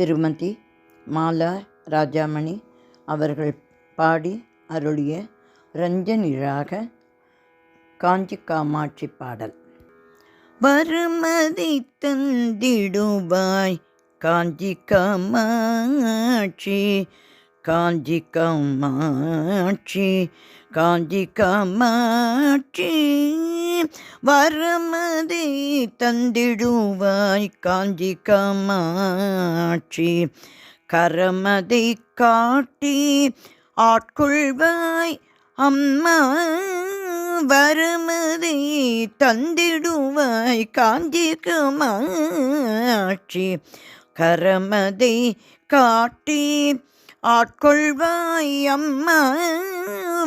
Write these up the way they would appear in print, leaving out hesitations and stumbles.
திருமதி மாலா ராஜாமணி அவர்கள் பாடி அருளிய ரஞ்சனி ராக காஞ்சி காமாட்சி பாடல். வருமதி தந்திடுவாய் காஞ்சி காமாட்சி, காஞ்சி காமாட்சி, காஞ்சி காமாட்சி. வரமதி தந்திடுவாய் காஞ்சி காமாட்சி, கரமதை காட்டி ஆட்கொள்வாய் அம்மா. வரமதை தந்திடுவாய் காஞ்சி காமாட்சி, கரமதை காட்டி ஆட்கொள்வாய் அம்மா.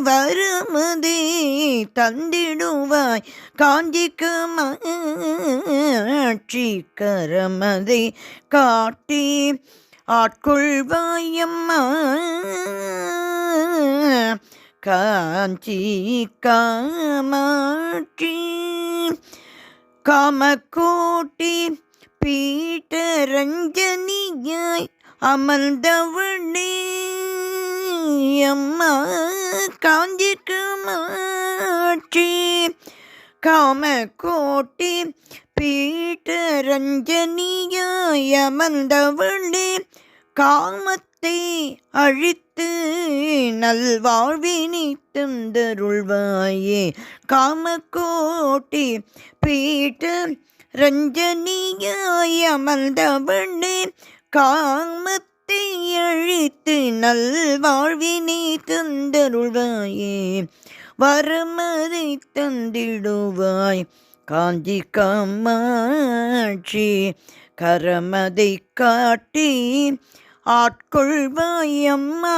வருமதி தந்திடுவாய் காஞ்சி காமாட்சி, கரமதை காட்டி ஆட்கொள்வாய் அம்மா. காஞ்சி காமாட்சி, காமக்கோட்டி பீட்டரஞ்சனியாய் அமர்ந்தவளே அம்மா. காஞ்சி காமாட்சி, காமக்கோட்டி பீட்டரஞ்சனியாய் அமர்ந்தவளே, காமத்தை அழித்து நல்வாழ்வினை தந்தருள்வாயே. காமக்கோட்டி பீட்ட ரஞ்சனியாய் அமர்ந்தவளே, காமத்தை அழித்து நல்வாழ்வினை தந்தருள்வாயே. வரமதை தந்திடுவாய் காஞ்சி காமாட்சி, கரமதை காட்டி ஆட்கொள்வாய் அம்மா.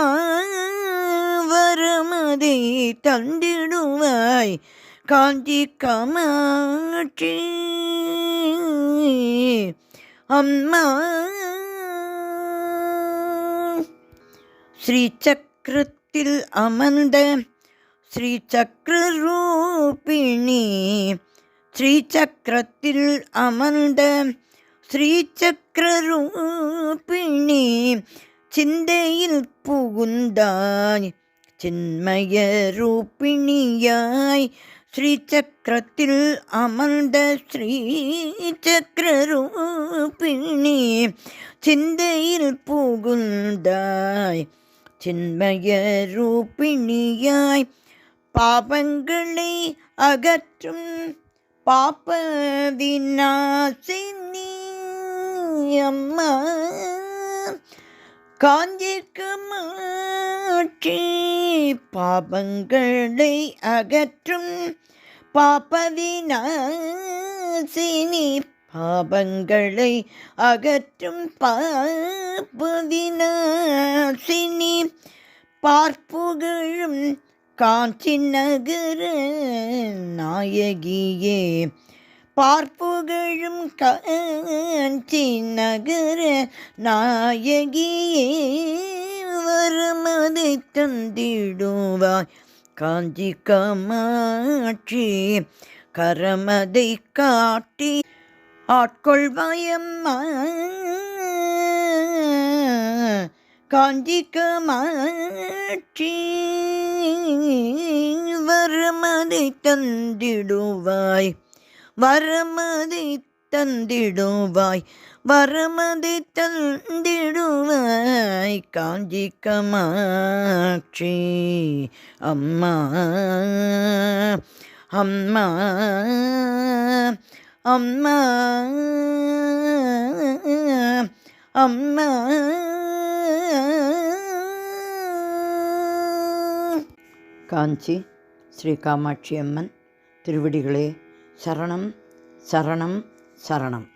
வரமதை தந்திடுவாய் காஞ்சி காமாட்சி அம்மா. ஸ்ரீ சக்கரத்தில் அமர்ந்த ஸ்ரீ சக்கர ரூபிணி, ஸ்ரீ சக்கரத்தில் அமர்ந்த ஸ்ரீ சக்கர ரூபிணி, சிந்தையில் புகுந்தாய் சின்மய ரூபிணியாய். ஸ்ரீ சக்கரத்தில் அமர்ந்த ஸ்ரீ சக்கர ரூபிணி, சிந்தையில் புகுந்தாய் சின்மய ரூபிணியாய். பாபங்களை அகற்றும் பாப விநாசினி அம்மா. காஞ்சி காமாட்சி, பாபங்களை அகற்றும் பாப விநாசினி, பாபங்களை அகற்றும் பாப விநாசினி. பார்ப்புகழும் காஞ்சி நகர நாயகியே, பார்ப்புகழும் காஞ்சி நகர நாயகியே. வரமதை தந்திடுவாய் காஞ்சி காமாட்சி, கரமதை காட்டி ஆட்கொள்வாய் அம்மா. காஞ்சி காமாட்சி, வரமதை தந்திடுவாய், வரமதை தந்திடுவாய், வரமதை தந்திடுவாய் காஞ்சி காமாட்சி அம்மா. அம்மா அம்மா அம்மா. காஞ்சி ஸ்ரீ காமாட்சி அம்மன் திருவடிகளே சரணம் சரணம் சரணம்.